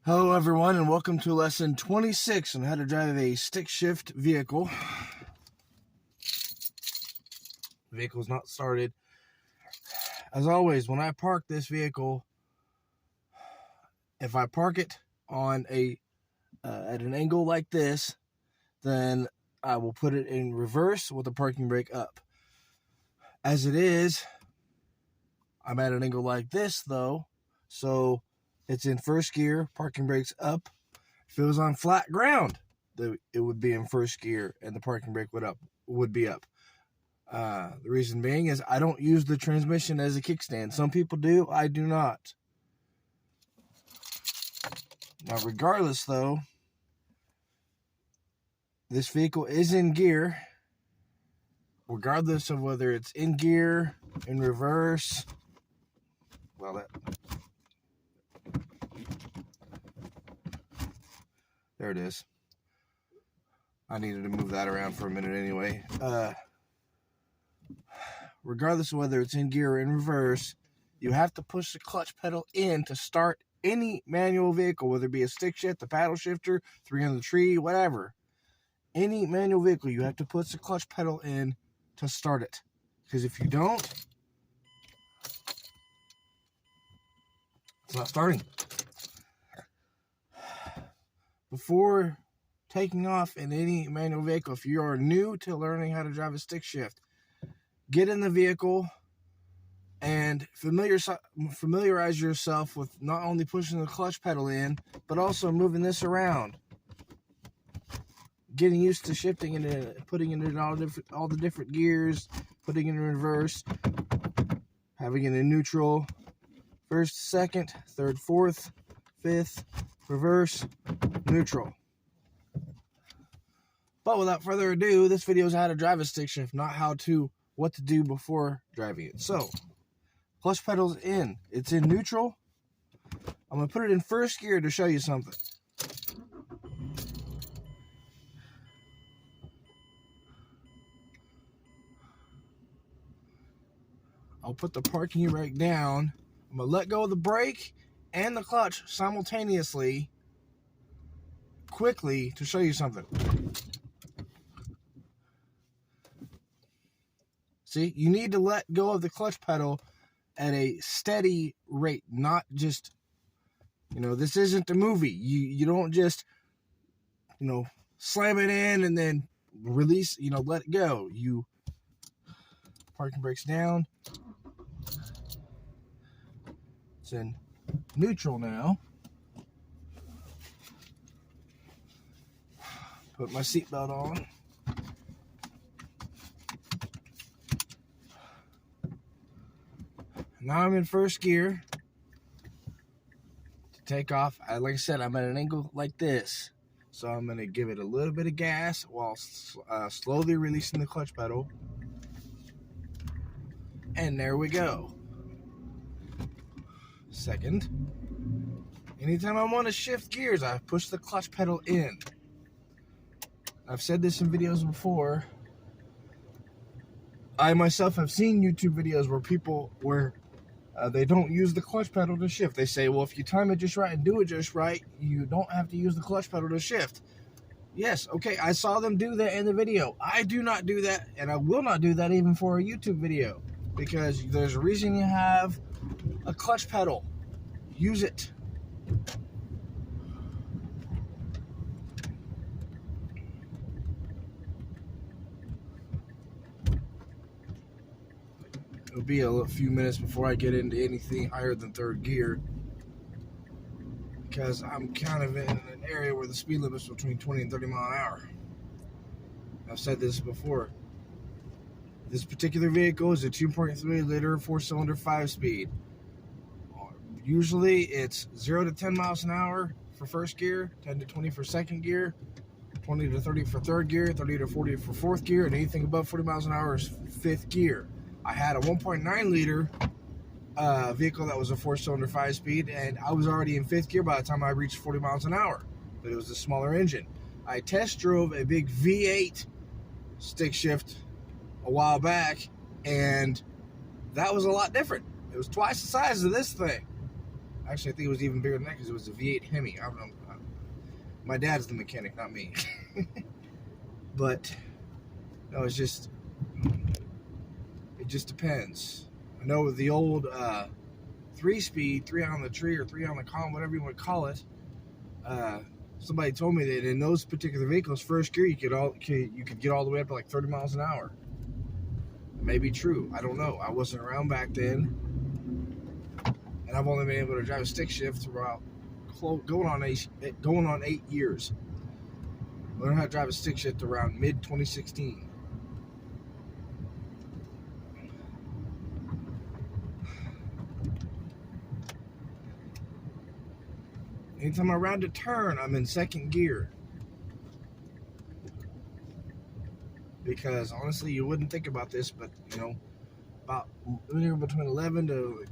Hello everyone and welcome to lesson 26 on how to drive a stick shift vehicle. The vehicle is not started. As always, when I park this vehicle, if I park it on at an angle like this, then I will put it in reverse with the parking brake up. As it is, I'm at an angle like this though, so it's in first gear, parking brake's up. If it was on flat ground, it would be in first gear and the parking brake would be up. The reason being is I don't use the transmission as a kickstand. Some people do, I do not. Now regardless though, this vehicle is in gear, regardless of whether it's in gear, in reverse. There it is. I needed to move that around for a minute anyway. Regardless of whether it's in gear or in reverse, you have to push the clutch pedal in to start any manual vehicle, whether it be a stick shift, a paddle shifter, 3 on the tree, whatever. Any manual vehicle, you have to put the clutch pedal in to start it. Because if you don't, it's not starting. Before taking off in any manual vehicle, if you are new to learning how to drive a stick shift, get in the vehicle and familiarize yourself with not only pushing the clutch pedal in, but also moving this around. Getting used to shifting it, putting it in all the different gears, putting it in reverse, having it in neutral, first, second, third, fourth, fifth, reverse, neutral. But without further ado, this video is how to drive a stick shift, not what to do before driving it. So, clutch pedal's in. It's in neutral. I'm going to put it in first gear to show you something. I'll put the parking brake down. I'm going to let go of the brake and the clutch simultaneously, quickly, to show you something. See, you need to let go of the clutch pedal at a steady rate, not just, this isn't a movie. You don't just, slam it in and then release, let it go. Parking brake's down. It's in neutral now. Put my seatbelt on. Now I'm in first gear to take off. Like I said, I'm at an angle like this. So I'm going to give it a little bit of gas while slowly releasing the clutch pedal. And there we go. Second. Anytime I want to shift gears, I push the clutch pedal in. I've said this in videos before. I myself have seen YouTube videos where they don't use the clutch pedal to shift. They say, well, if you time it just right and do it just right, you don't have to use the clutch pedal to shift. Yes, okay, I saw them do that in the video. I do not do that, and I will not do that even for a YouTube video, because there's a reason you have a clutch pedal. Use it. It'll be a few minutes before I get into anything higher than third gear, because I'm kind of in an area where the speed limit is between 20 and 30 miles an hour. I've said this before. This particular vehicle is a 2.3 liter 4-cylinder 5-speed. Usually it's 0 to 10 miles an hour for first gear, 10 to 20 for second gear, 20 to 30 for third gear, 30 to 40 for fourth gear, and anything above 40 miles an hour is fifth gear. I had a 1.9 liter vehicle that was a 4-cylinder 5-speed, and I was already in fifth gear by the time I reached 40 miles an hour, but it was a smaller engine. I test drove a big V8 stick shift a while back, and that was a lot different. It was twice the size of this thing. Actually, I think it was even bigger than that because it was a V8 Hemi. I don't know. My dad's the mechanic, not me. But no, it just depends. I know with the old 3-speed, 3 on the tree or 3 on the column, whatever you want to call it. Somebody told me that in those particular vehicles, first gear, you could get all the way up to like 30 miles an hour. It may be true. I don't know. I wasn't around back then, and I've only been able to drive a stick shift throughout going on 8 years. I learned how to drive a stick shift around mid 2016. Anytime I round a turn, I'm in second gear. Because honestly, you wouldn't think about this, but you know, about between 11 to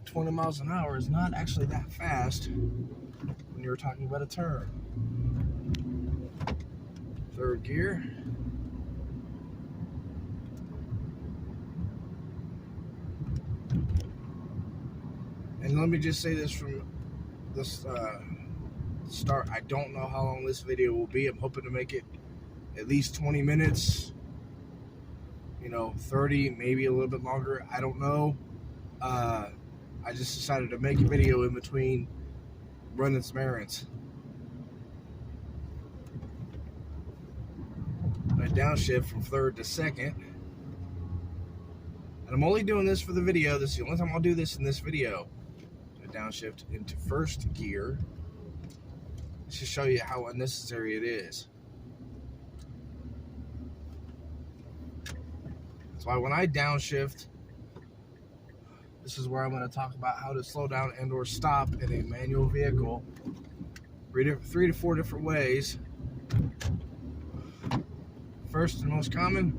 20 miles an hour is not actually that fast when you're talking about a turn. Third gear. And let me just say this from this start. I don't know how long this video will be. I'm hoping to make it at least 20 minutes. 30, maybe a little bit longer. I don't know. I just decided to make a video in between running some errands. I downshift from third to second. And I'm only doing this for the video. This is the only time I'll do this in this video. I downshift into first gear. Just to show you how unnecessary it is. That's why when I downshift, this is where I'm going to talk about how to slow down and or stop in a manual vehicle. 3 to 4 different ways. First and most common,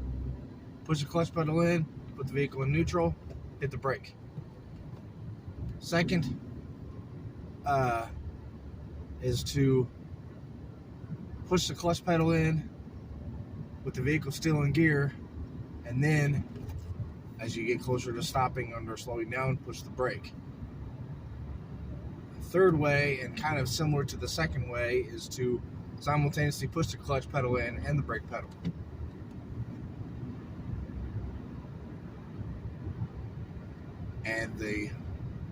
push the clutch pedal in, put the vehicle in neutral, hit the brake. Second is to push the clutch pedal in with the vehicle still in gear, and then as you get closer to stopping or slowing down, push the brake. The third way, and kind of similar to the second way, is to simultaneously push the clutch pedal in and the brake pedal. And the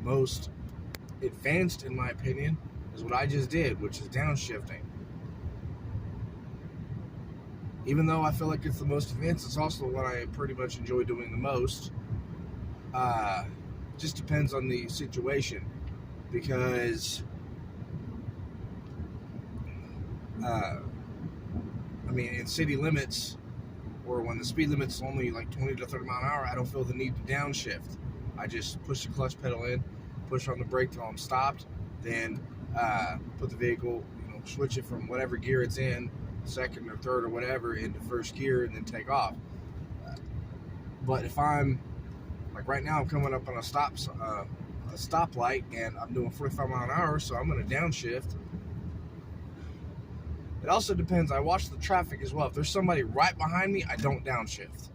most advanced, in my opinion, is what I just did, which is downshifting. Even though I feel like it's the most advanced, it's also what I pretty much enjoy doing the most. Just depends on the situation, because in city limits, or when the speed limit's only like 20 to 30 mile an hour, I don't feel the need to downshift. I just push the clutch pedal in, push on the brake till I'm stopped, then put the vehicle, switch it from whatever gear it's in, second or third or whatever, into first gear, and then take off. But if I'm like right now, I'm coming up on a stoplight, and I'm doing 45 mile an hour, so I'm going to downshift. It also depends. I watch the traffic as well. If there's somebody right behind me, I don't downshift.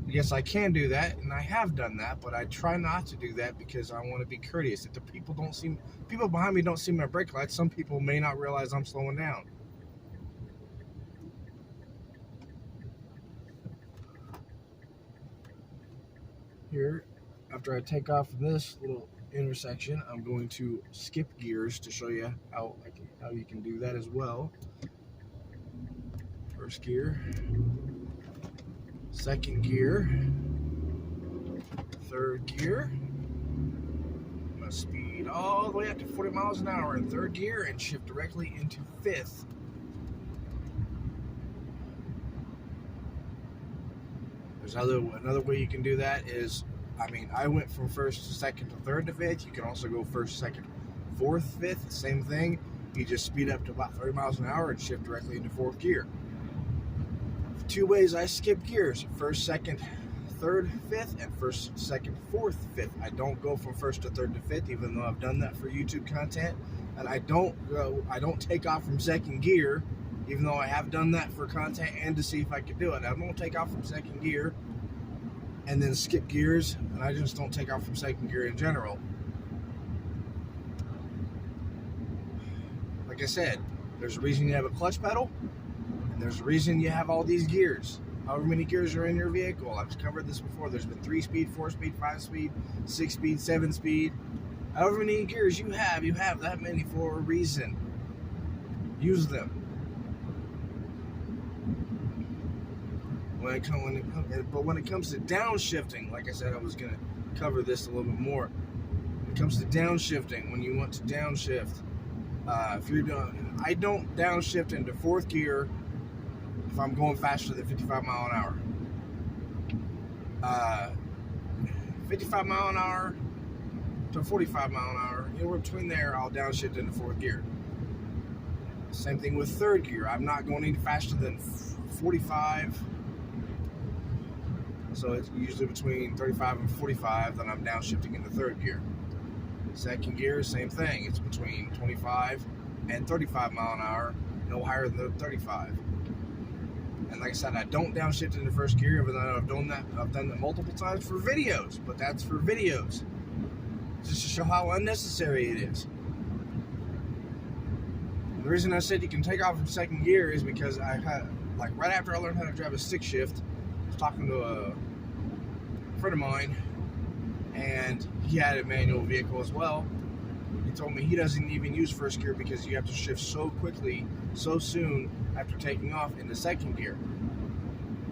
Yes, I can do that, and I have done that, but I try not to do that because I want to be courteous. If the people behind me don't see my brake lights, some people may not realize I'm slowing down. Here, after I take off from this little intersection, I'm going to skip gears to show you how you can do that as well. First gear. Second gear, third gear. I'm going to speed all the way up to 40 miles an hour in third gear and shift directly into fifth. There's another way you can do that is, I went from first to second to third to fifth. You can also go first, second, fourth, fifth, same thing. You just speed up to about 30 miles an hour and shift directly into fourth gear. 2 ways I skip gears: first, second, third, fifth, and first, second, fourth, fifth. I don't go from first to third to fifth, even though I've done that for YouTube content. And I don't take off from second gear, even though I have done that for content and to see if I could do it. I don't take off from second gear and then skip gears, and I just don't take off from second gear in general. Like I said, there's a reason you have a clutch pedal, and there's a reason you have all these gears. However many gears are in your vehicle. I've covered this before. There's been 3-speed, 4-speed, 5-speed, 6-speed, 7-speed. However many gears you have that many for a reason. Use them. When it comes to downshifting, like I said, I was going to cover this a little bit more. When it comes to downshifting, when you want to downshift, if you're doing, I don't downshift into fourth gear if I'm going faster than 55 mile an hour. 55 mile an hour to 45 mile an hour, anywhere between there, I'll downshift into fourth gear. Same thing with third gear. I'm not going any faster than 45. So it's usually between 35 and 45 that I'm downshifting into third gear. Second gear, same thing. It's between 25 and 35 mile an hour, no higher than 35. And like I said, I don't downshift into first gear, even though I've done that multiple times for videos, but that's for videos. Just to show how unnecessary it is. The reason I said you can take off from second gear is because I had, like, right after I learned how to drive a stick shift, I was talking to a friend of mine, and he had a manual vehicle as well. He told me he doesn't even use first gear because you have to shift so quickly, so soon after taking off into second gear.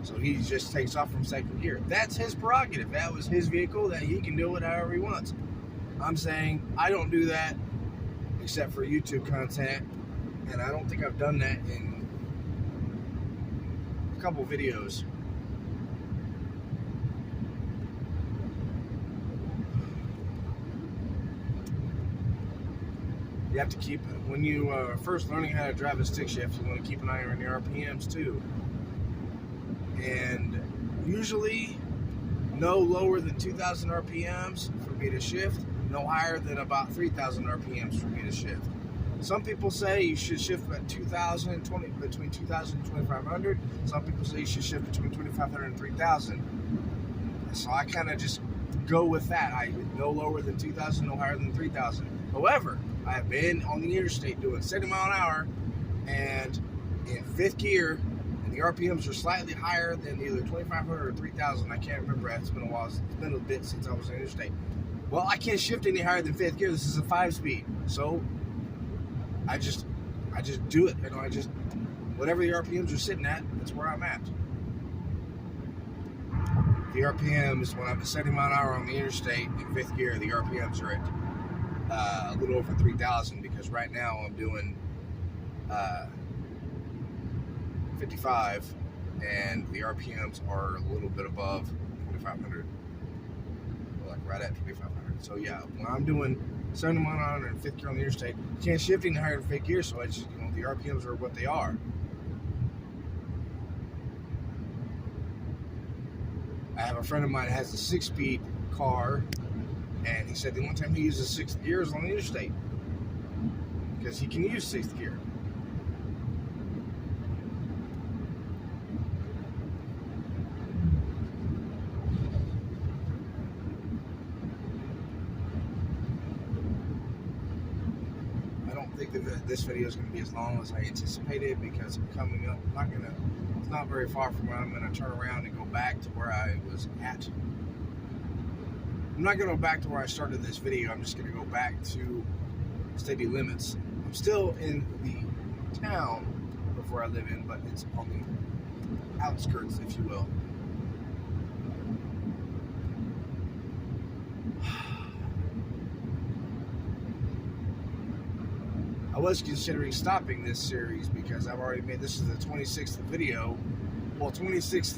So he just takes off from second gear. That's his prerogative. That was his vehicle, that he can do it however he wants. I'm saying I don't do that except for YouTube content, and I don't think I've done that in a couple videos. You have to keep, when you are first learning how to drive a stick shift, you want to keep an eye on your RPMs too. And usually no lower than 2,000 RPMs for me to shift, no higher than about 3,000 RPMs for me to shift. Some people say you should shift at 2,000, between 2,000 and 2,500. Some people say you should shift between 2,500 and 3,000. So I kind of just go with that. I no lower than 2,000, no higher than 3,000. However, I have been on the interstate doing 70 mile an hour and in fifth gear, and the RPMs are slightly higher than either 2,500 or 3,000. I can't remember. It's been a while. It's been a bit since I was on the interstate. Well, I can't shift any higher than fifth gear. This is a 5-speed. So I just do it. You know, whatever the RPMs are sitting at, that's where I'm at. The RPMs, when I'm at 70 mile an hour on the interstate in fifth gear, the RPMs are at a little over 3,000, because right now I'm doing 55, and the RPMs are a little bit above 2,500, like right at 2,500. So yeah, when I'm doing 70 mile an hour in fifth gear on the interstate, you can't shift any higher than fifth gear, so it's, you know, the RPMs are what they are. I have a friend of mine that has a 6-speed car, and he said the only time he uses sixth gear is on the interstate, because he can use sixth gear. I don't think that this video is going to be as long as I anticipated, because I'm coming up. It's not very far from where I'm going to turn around and go back to where I was at. I'm not going to go back to where I started this video. I'm just going to go back to city limits. I'm still in the town of where I live in, but it's on the outskirts, if you will. I was considering stopping this series because I've already made, this is the 26th video, well, 26th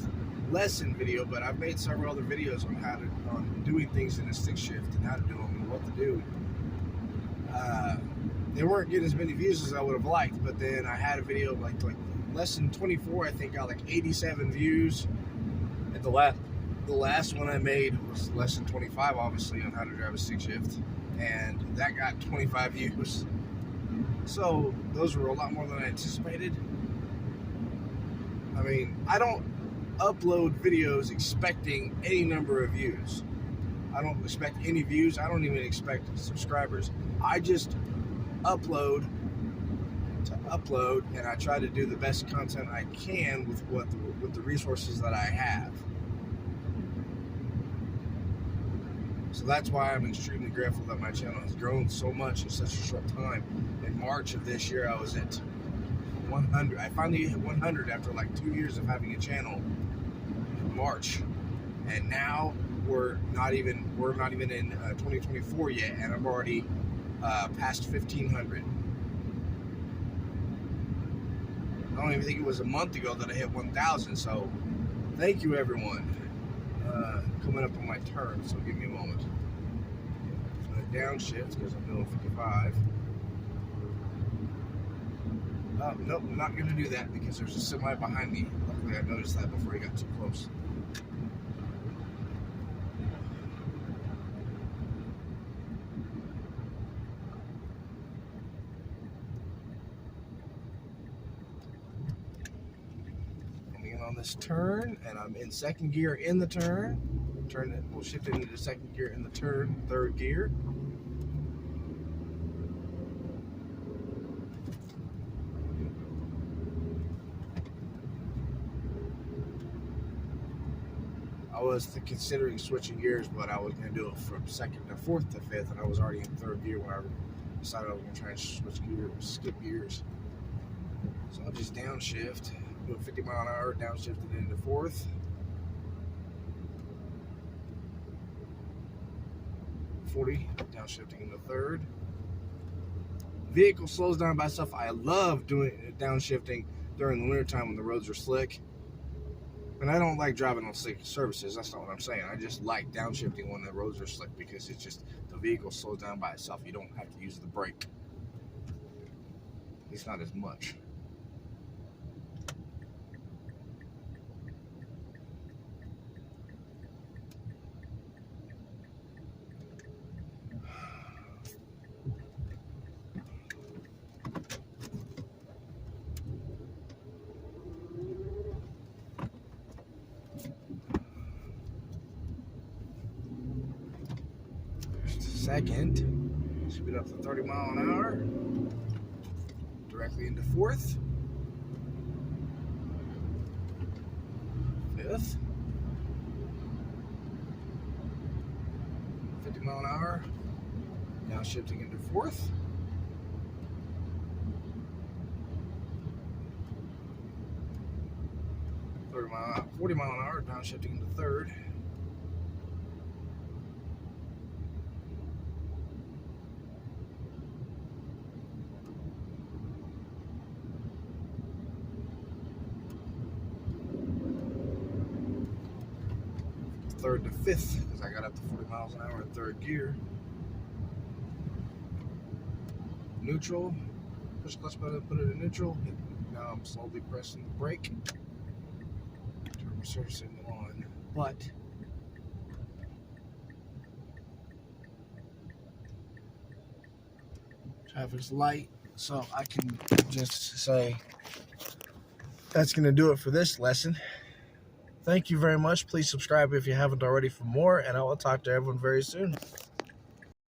lesson video, but I've made several other videos on doing things in a stick shift and how to do them and what to do. They weren't getting as many views as I would have liked, but then I had a video like lesson 24, I think, got like 87 views. And the last one I made was lesson 25, obviously, on how to drive a stick shift, and that got 25 views. So those were a lot more than I anticipated. I mean, I don't upload videos expecting any number of views. I don't expect any views. I don't even expect subscribers. I just upload to upload, and I try to do the best content I can with the resources that I have. So that's why I'm extremely grateful that my channel has grown so much in such a short time. In March of this year, I was at 100. I finally hit 100 after like 2 years of having a channel in March, and now we're not even in 2024 yet, and I'm already past 1,500. I don't even think it was a month ago that I hit 1,000. So thank you, everyone. Coming up on my turn, so give me a moment. I'm going to downshift because I'm doing 55. Nope, I'm not going to do that because there's a semi behind me. Luckily, I noticed that before he got too close. Coming in on this turn, and I'm in second gear in the turn. We'll shift into the second gear in the turn, third gear. I was considering switching gears, but I was going to do it from second to fourth to fifth, and I was already in third gear when I decided I was going to try and skip gears. So I'll just downshift, do a 50 mile an hour, downshifted into fourth. 40, downshifting into third. Vehicle slows down by itself. I love doing downshifting during the wintertime when the roads are slick. And I don't like driving on slick surfaces. That's not what I'm saying. I just like downshifting when the roads are slick because it's just the vehicle slows down by itself. You don't have to use the brake. At least not as much. Second, speed up to 30 mile an hour, directly into fourth, fifth, 50 mile an hour, now shifting into fourth, 40 mile an hour, now shifting into third. Third to fifth because I got up to 40 miles an hour in third gear. Neutral, push clutch button, put it in neutral. Now I'm slowly pressing the brake. Turn reverse signal on, but traffic's light, so I can just say that's going to do it for this lesson. Thank you very much. Please subscribe if you haven't already for more, and I will talk to everyone very soon.